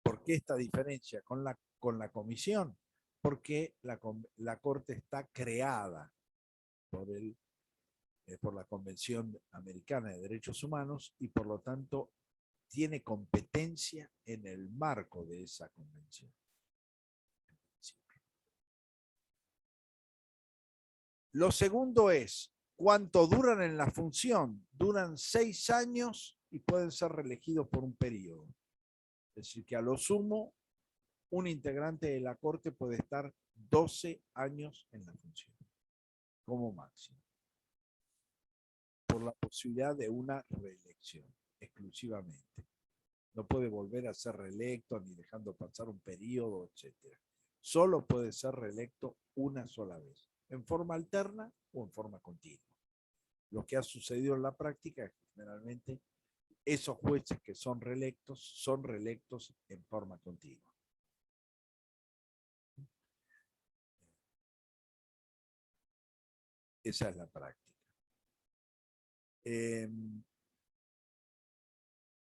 A: ¿Por qué esta diferencia con la Comisión? Porque la Corte está creada por la Convención Americana de Derechos Humanos y por lo tanto tiene competencia en el marco de esa convención. Lo segundo es, ¿cuánto duran en la función? Duran 6 años y pueden ser reelegidos por un periodo. Es decir, que a lo sumo, un integrante de la Corte puede estar 12 años en la función, como máximo, por la posibilidad de una reelección, exclusivamente. No puede volver a ser reelecto ni dejando pasar un periodo, etc. Solo puede ser reelecto una sola vez, en forma alterna o en forma continua. Lo que ha sucedido en la práctica es que generalmente esos jueces que son reelectos en forma continua. Esa es la práctica.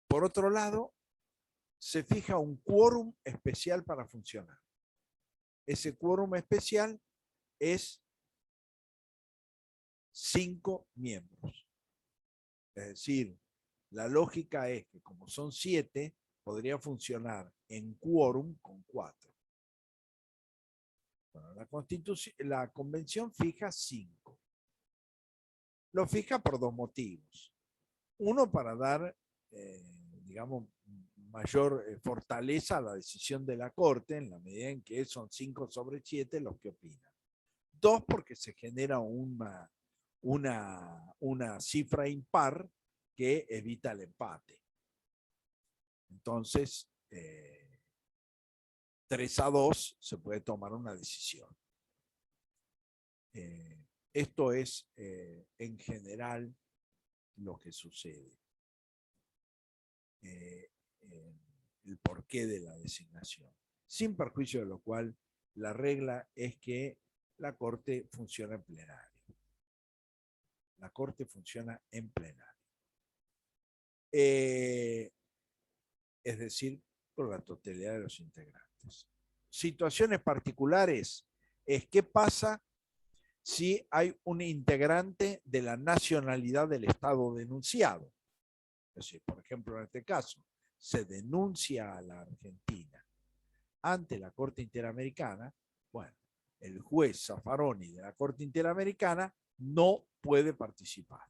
A: Por otro lado, se fija un quórum especial para funcionar. Ese quórum especial es 5 miembros. Es decir, la lógica es que como son 7, podría funcionar en quórum con 4. Bueno, la convención fija 5. Lo fija por 2 motivos. Uno, para dar, digamos, mayor fortaleza a la decisión de la Corte, en la medida en que son 5 sobre 7 los que opinan. 2, porque se genera una cifra impar que evita el empate. Entonces, 3-2 se puede tomar una decisión. Esto es en general lo que sucede. El porqué de la designación. Sin perjuicio de lo cual, la regla es que la Corte funciona en plenario. La Corte funciona en plenario. Es decir, con la totalidad de los integrantes. Situaciones particulares es qué pasa si hay un integrante de la nacionalidad del Estado denunciado. Es decir, por ejemplo, en este caso, se denuncia a la Argentina ante la Corte Interamericana. Bueno, el juez Zaffaroni de la Corte Interamericana no puede participar.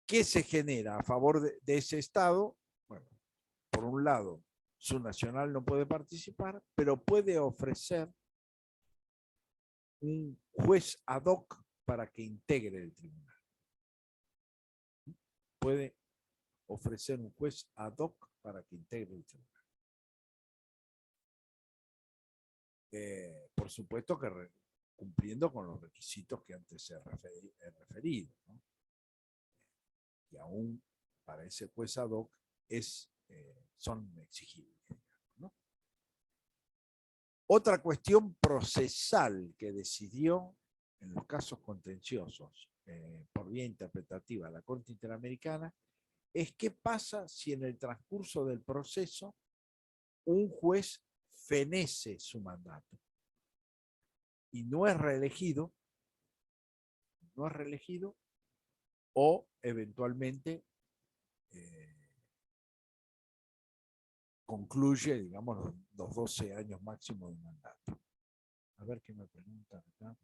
A: ¿Qué se genera a favor de ese Estado? Bueno, por un lado, su nacional no puede participar, pero puede ofrecer un juez ad hoc para que integre el tribunal. Puede ofrecer un juez ad hoc para que integre el tribunal. Por supuesto que cumpliendo con los requisitos que antes he referido, ¿no? Y aún para ese juez ad hoc son exigibles, ¿no? Otra cuestión procesal que decidió en los casos contenciosos por vía interpretativa la Corte Interamericana es qué pasa si en el transcurso del proceso un juez fenece su mandato y no es reelegido o eventualmente concluye, digamos, los 12 años máximos de mandato. A ver qué me preguntan acá.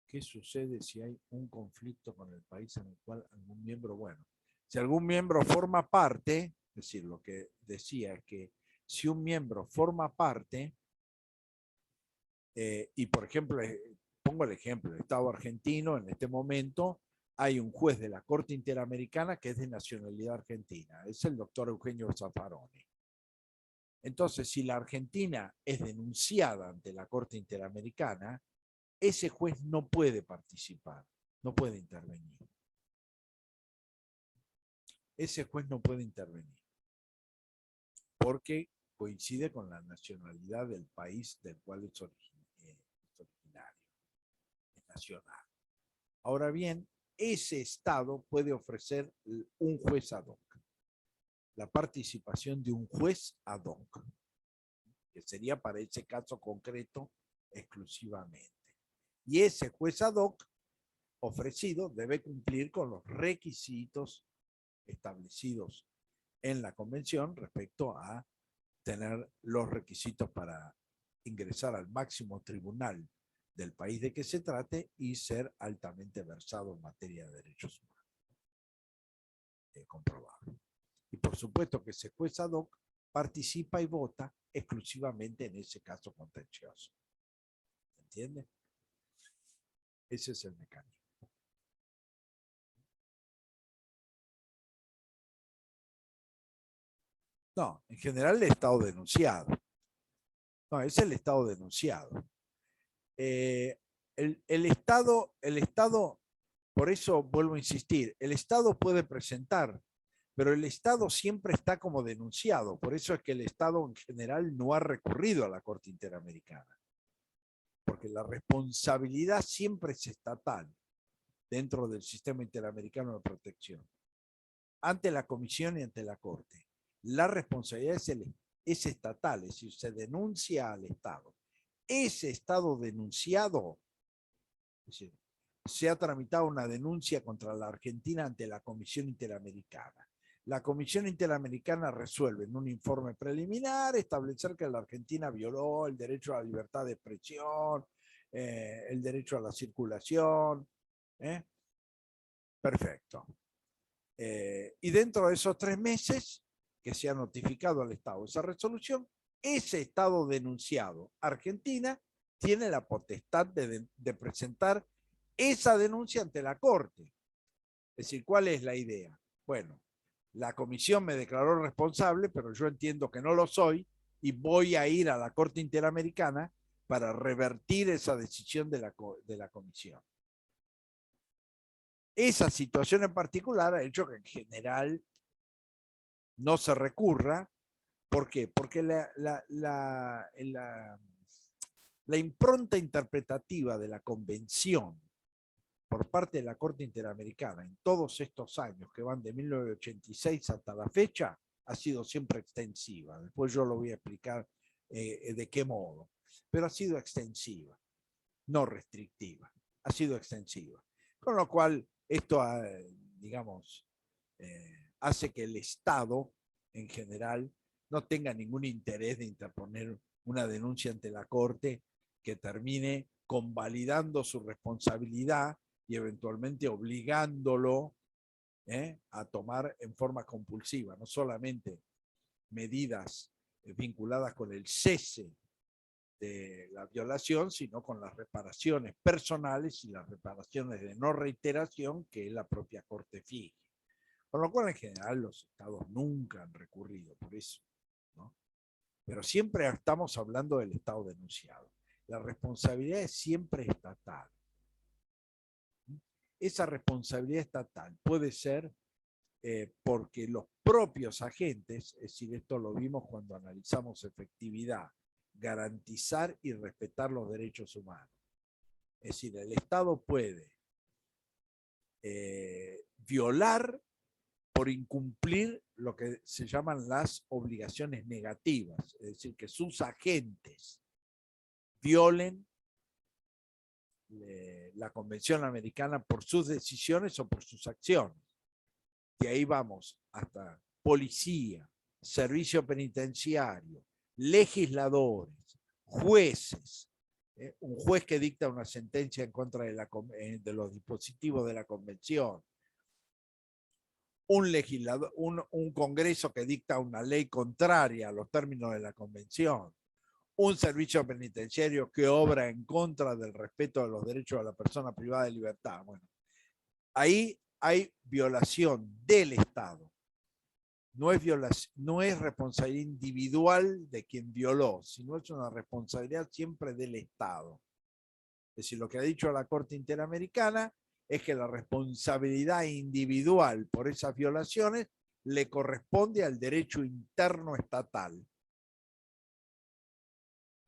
A: ¿Qué sucede si hay un conflicto con el país en el cual algún miembro, bueno, si algún miembro forma parte, es decir, lo que decía es que si un miembro forma parte, y por ejemplo, pongo el ejemplo, el Estado argentino en este momento, hay un juez de la Corte Interamericana que es de nacionalidad argentina, es el doctor Eugenio Zaffaroni. Entonces, si la Argentina es denunciada ante la Corte Interamericana, ese juez no puede participar, no puede intervenir. Ese juez no puede intervenir porque coincide con la nacionalidad del país del cual es originario, es nacional. Ahora bien, ese Estado puede ofrecer un juez ad hoc, la participación de un juez ad hoc, que sería para ese caso concreto exclusivamente. Y ese juez ad hoc ofrecido debe cumplir con los requisitos establecidos en la convención respecto a tener los requisitos para ingresar al máximo tribunal del país de que se trate y ser altamente versado en materia de derechos humanos. Comprobable. Y por supuesto que ese juez ad hoc participa y vota exclusivamente en ese caso contencioso. ¿Entiende? Ese es el mecanismo. No, en general el Estado denunciado. No, es el Estado denunciado. El Estado, por eso vuelvo a insistir, el Estado puede presentar, pero el Estado siempre está como denunciado. Por eso es que el Estado en general no ha recurrido a la Corte Interamericana. Porque la responsabilidad siempre es estatal dentro del sistema interamericano de protección. Ante la Comisión y ante la Corte. La responsabilidad es estatal, es decir, se denuncia al Estado. Ese Estado denunciado, es decir, se ha tramitado una denuncia contra la Argentina ante la Comisión Interamericana. La Comisión Interamericana resuelve en un informe preliminar establecer que la Argentina violó el derecho a la libertad de expresión, el derecho a la circulación. Perfecto. Y dentro de esos 3 meses que se ha notificado al Estado esa resolución, ese Estado denunciado, Argentina, tiene la potestad de presentar esa denuncia ante la Corte. Es decir, ¿cuál es la idea? Bueno, la comisión me declaró responsable, pero yo entiendo que no lo soy y voy a ir a la Corte Interamericana para revertir esa decisión de la comisión. Esa situación en particular ha hecho que en general no se recurra. ¿Por qué? Porque la impronta interpretativa de la convención por parte de la Corte Interamericana en todos estos años que van de 1986 hasta la fecha ha sido siempre extensiva. Después yo lo voy a explicar de qué modo, pero ha sido extensiva, no restrictiva, ha sido extensiva. Con lo cual esto, digamos, hace que el Estado en general no tenga ningún interés de interponer una denuncia ante la Corte que termine convalidando su responsabilidad y eventualmente obligándolo a tomar en forma compulsiva, no solamente medidas vinculadas con el cese de la violación, sino con las reparaciones personales y las reparaciones de no reiteración que la propia Corte fije. Con lo cual, en general, los estados nunca han recurrido por eso, ¿no? Pero siempre estamos hablando del estado denunciado. La responsabilidad es siempre estatal. Esa responsabilidad estatal puede ser porque los propios agentes, es decir, esto lo vimos cuando analizamos efectividad, garantizar y respetar los derechos humanos. Es decir, el Estado puede violar por incumplir lo que se llaman las obligaciones negativas, es decir, que sus agentes violen la Convención Americana por sus decisiones o por sus acciones. De ahí vamos hasta policía, servicio penitenciario, legisladores, jueces, un juez que dicta una sentencia en contra de los dispositivos de la Convención, un legislador, un Congreso que dicta una ley contraria a los términos de la Convención, un servicio penitenciario que obra en contra del respeto de los derechos de la persona privada de libertad. Bueno, ahí hay violación del Estado. No es responsabilidad individual de quien violó, sino es una responsabilidad siempre del Estado. Es decir, lo que ha dicho la Corte Interamericana es que la responsabilidad individual por esas violaciones le corresponde al derecho interno estatal.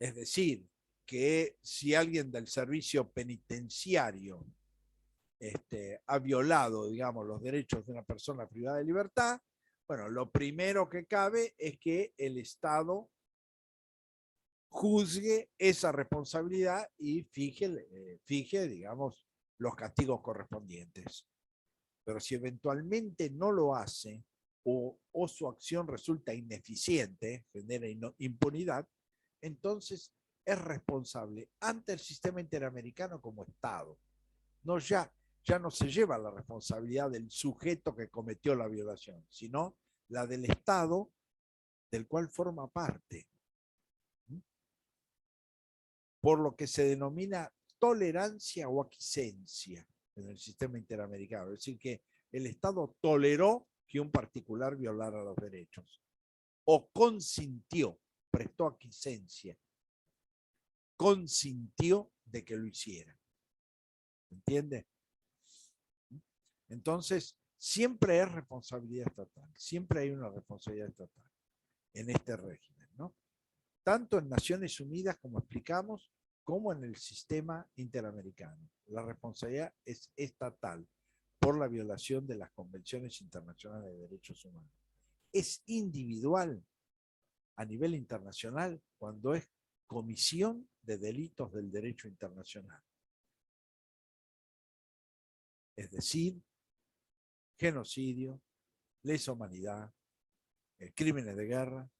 A: Es decir, que si alguien del servicio penitenciario ha violado, digamos, los derechos de una persona privada de libertad, bueno, lo primero que cabe es que el Estado juzgue esa responsabilidad y fije, digamos, los castigos correspondientes. Pero si eventualmente no lo hace o su acción resulta ineficiente, genera impunidad, entonces es responsable ante el sistema interamericano como Estado. No, ya no se lleva la responsabilidad del sujeto que cometió la violación, sino la del Estado del cual forma parte. Por lo que se denomina tolerancia o aquiescencia en el sistema interamericano. Es decir, que el Estado toleró que un particular violara los derechos o consintió, prestó aquiescencia, consintió de que lo hiciera. ¿Entiende? Entonces, siempre es responsabilidad estatal, siempre hay una responsabilidad estatal en este régimen, ¿no? Tanto en Naciones Unidas, como explicamos, como en el sistema interamericano. La responsabilidad es estatal por la violación de las convenciones internacionales de derechos humanos. Es individual a nivel internacional cuando es comisión de delitos del derecho internacional. Es decir, genocidio, lesa humanidad, crímenes de guerra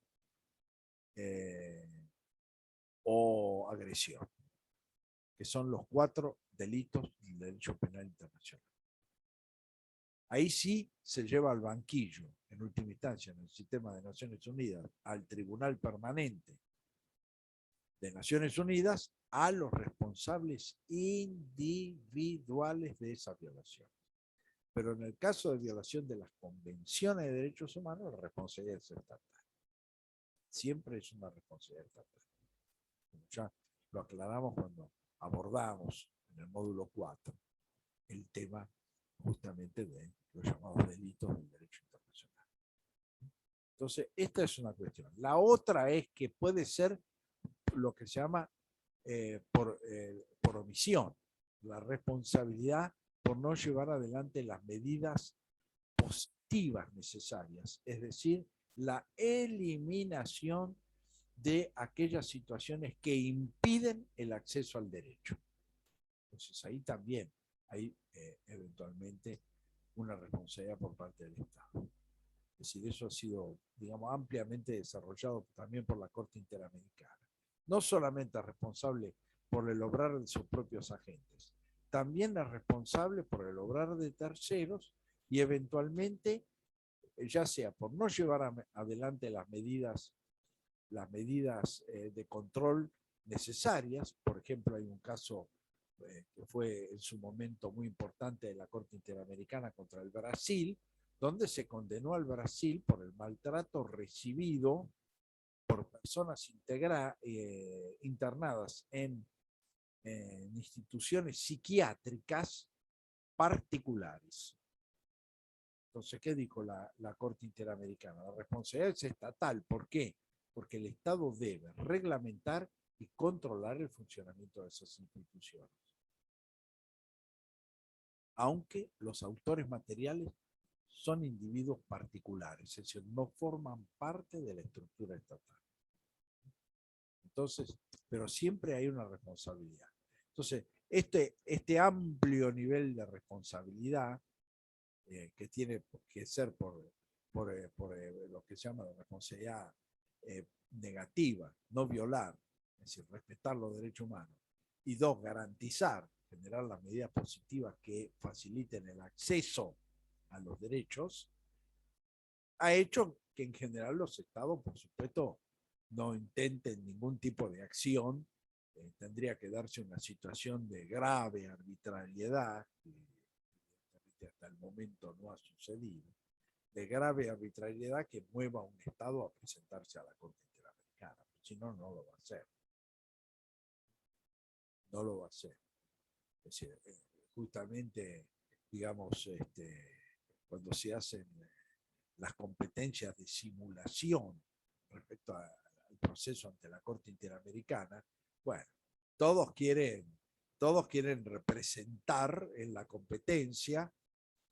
A: o agresión, que son los 4 delitos del derecho penal internacional. Ahí sí se lleva al banquillo, en última instancia, en el sistema de Naciones Unidas, al Tribunal Permanente de Naciones Unidas, a los responsables individuales de esa violación. Pero en el caso de violación de las convenciones de derechos humanos, la responsabilidad es estatal. Siempre es una responsabilidad estatal. Ya lo aclaramos cuando abordamos en el módulo 4 el tema justamente de los llamados delitos del derecho internacional. Entonces, esta es una cuestión. La otra es que puede ser lo que se llama por omisión, la responsabilidad por no llevar adelante las medidas positivas necesarias, es decir, la eliminación de aquellas situaciones que impiden el acceso al derecho. Entonces ahí también hay eventualmente una responsabilidad por parte del Estado. Es decir, eso ha sido, digamos, ampliamente desarrollado también por la Corte Interamericana. No solamente es responsable por el obrar de sus propios agentes, también es responsable por el obrar de terceros y eventualmente, ya sea por no llevar adelante las medidas de control necesarias. Por ejemplo, hay un caso que fue en su momento muy importante de la Corte Interamericana contra el Brasil, donde se condenó al Brasil por el maltrato recibido por personas internadas en instituciones psiquiátricas particulares. Entonces, ¿qué dijo la Corte Interamericana? La responsabilidad es estatal. ¿Por qué? Porque el Estado debe reglamentar y controlar el funcionamiento de esas instituciones. Aunque los autores materiales son individuos particulares, es decir, no forman parte de la estructura estatal. Entonces, pero siempre hay una responsabilidad. Entonces, este amplio nivel de responsabilidad que tiene que ser por lo que se llama la responsabilidad negativa, no violar, es decir, respetar los derechos humanos, y dos, garantizar, generar las medidas positivas que faciliten el acceso a los derechos, ha hecho que en general los estados, por supuesto, no intenten ningún tipo de acción. Tendría que darse una situación de grave arbitrariedad, que hasta el momento no ha sucedido, de grave arbitrariedad que mueva a un Estado a presentarse a la Corte Interamericana. Si no, no lo va a hacer. No lo va a hacer. Es decir, justamente, digamos, cuando se hacen las competencias de simulación respecto al proceso ante la Corte Interamericana, bueno, todos quieren representar en la competencia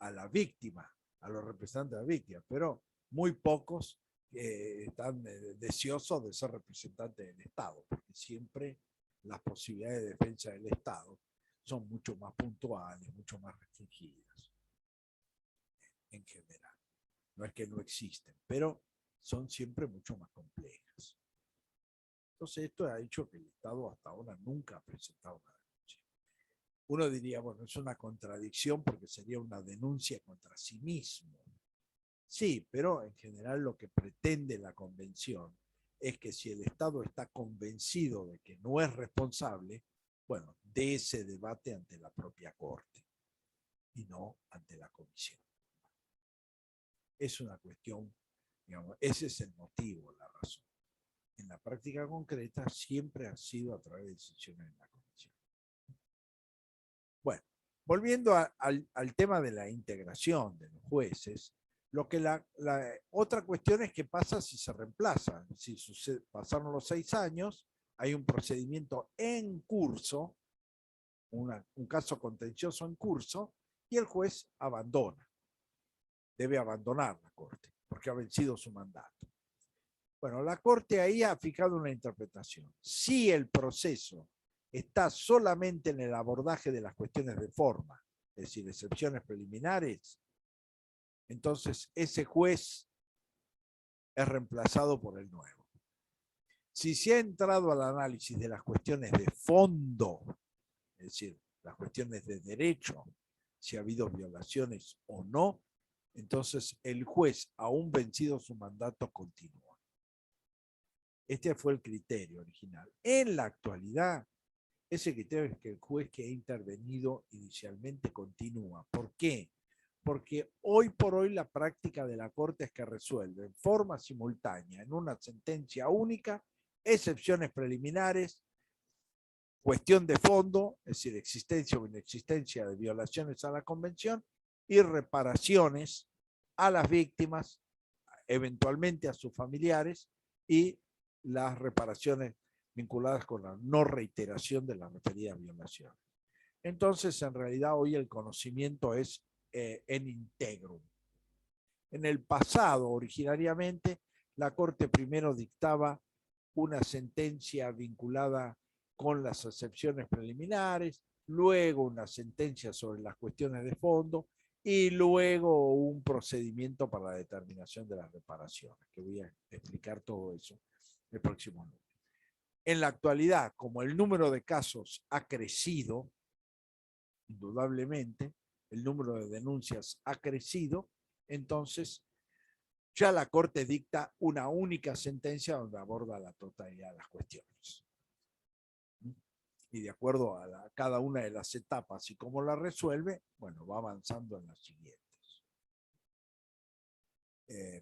A: a la víctima, a los representantes de la víctima, pero muy pocos están deseosos de ser representantes del Estado, porque siempre las posibilidades de defensa del Estado son mucho más puntuales, mucho más restringidas en general. No es que no existen, pero son siempre mucho más complejas. Entonces esto ha hecho que el Estado hasta ahora nunca ha presentado una denuncia. Uno diría, bueno, es una contradicción porque sería una denuncia contra sí mismo. Sí, pero en general lo que pretende la convención es que si el Estado está convencido de que no es responsable, bueno, dé ese debate ante la propia Corte y no ante la Comisión. Es una cuestión, digamos, ese es el motivo, la razón. En la práctica concreta siempre ha sido a través de decisiones en la Comisión. Bueno, volviendo al tema de la integración de los jueces, lo que la otra cuestión es qué pasa si se reemplazan. Si pasaron los 6 años, hay un procedimiento en curso, un caso contencioso en curso, y el juez abandona. Debe abandonar la Corte, porque ha vencido su mandato. Bueno, la Corte ahí ha fijado una interpretación. Si el proceso está solamente en el abordaje de las cuestiones de forma, es decir, excepciones preliminares, entonces ese juez es reemplazado por el nuevo. Si se ha entrado al análisis de las cuestiones de fondo, es decir, las cuestiones de derecho, si ha habido violaciones o no, entonces el juez, aún vencido su mandato, continúa. Este fue el criterio original. En la actualidad, ese criterio es que el juez que ha intervenido inicialmente continúa. ¿Por qué? porque hoy por hoy la práctica de la Corte es que resuelve en forma simultánea, en una sentencia única, excepciones preliminares, cuestión de fondo, es decir, existencia o inexistencia de violaciones a la Convención, y reparaciones a las víctimas, eventualmente a sus familiares, y las reparaciones vinculadas con la no reiteración de las referidas violaciones. Entonces, en realidad, hoy el conocimiento es en integrum. En el pasado, originariamente, la Corte primero dictaba una sentencia vinculada con las excepciones preliminares, luego una sentencia sobre las cuestiones de fondo y luego un procedimiento para la determinación de las reparaciones, que voy a explicar todo eso el próximo lunes. En la actualidad, como el número de casos ha crecido, indudablemente, el número de denuncias ha crecido, entonces ya la Corte dicta una única sentencia donde aborda la totalidad de las cuestiones. Y de acuerdo a cada una de las etapas y cómo la resuelve, bueno, va avanzando en las siguientes.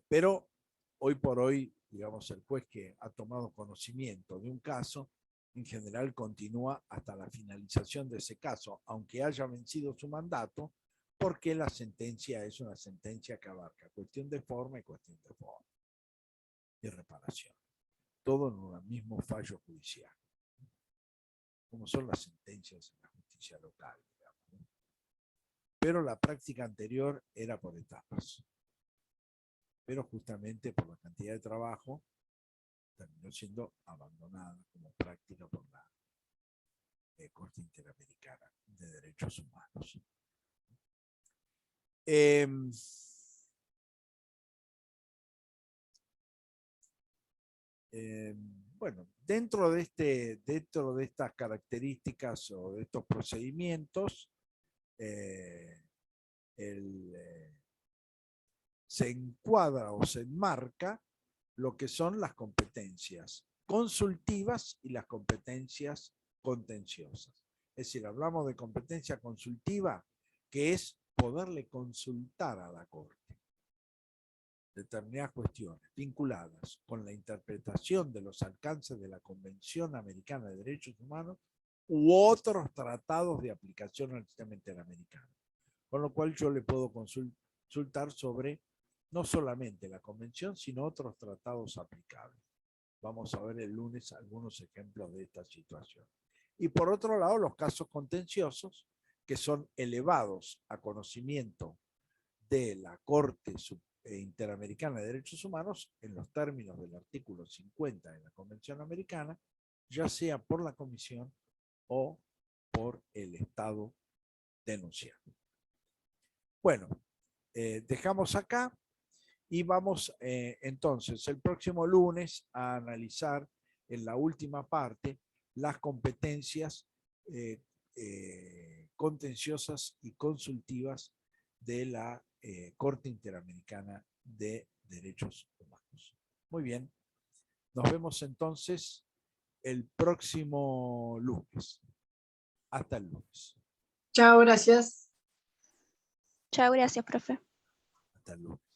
A: Pero hoy por hoy, digamos, el juez que ha tomado conocimiento de un caso, en general continúa hasta la finalización de ese caso, aunque haya vencido su mandato, porque la sentencia es una sentencia que abarca cuestión de forma y cuestión de forma y reparación. Todo en un mismo fallo judicial, como son las sentencias en la justicia local, digamos. Pero la práctica anterior era por etapas. Pero justamente por la cantidad de trabajo terminó siendo abandonada como práctica por la Corte Interamericana de Derechos Humanos. Bueno, dentro de estas características o de estos procedimientos, se encuadra o se enmarca lo que son las competencias consultivas y las competencias contenciosas. Es decir, hablamos de competencia consultiva, que es poderle consultar a la Corte determinadas cuestiones vinculadas con la interpretación de los alcances de la Convención Americana de Derechos Humanos u otros tratados de aplicación al sistema interamericano. Con lo cual yo le puedo consultar sobre no solamente la Convención, sino otros tratados aplicables. Vamos a ver el lunes algunos ejemplos de esta situación. Y por otro lado, los casos contenciosos, que son elevados a conocimiento de la Corte Interamericana de Derechos Humanos en los términos del artículo 50 de la Convención Americana, ya sea por la Comisión o por el Estado denunciado. Bueno, dejamos acá y vamos entonces el próximo lunes a analizar en la última parte las competencias contenciosas y consultivas de la Corte Interamericana de Derechos Humanos. Muy bien, nos vemos entonces el próximo lunes. Hasta el lunes.
D: Chao, gracias.
E: Chao, gracias, profe.
A: Hasta el lunes.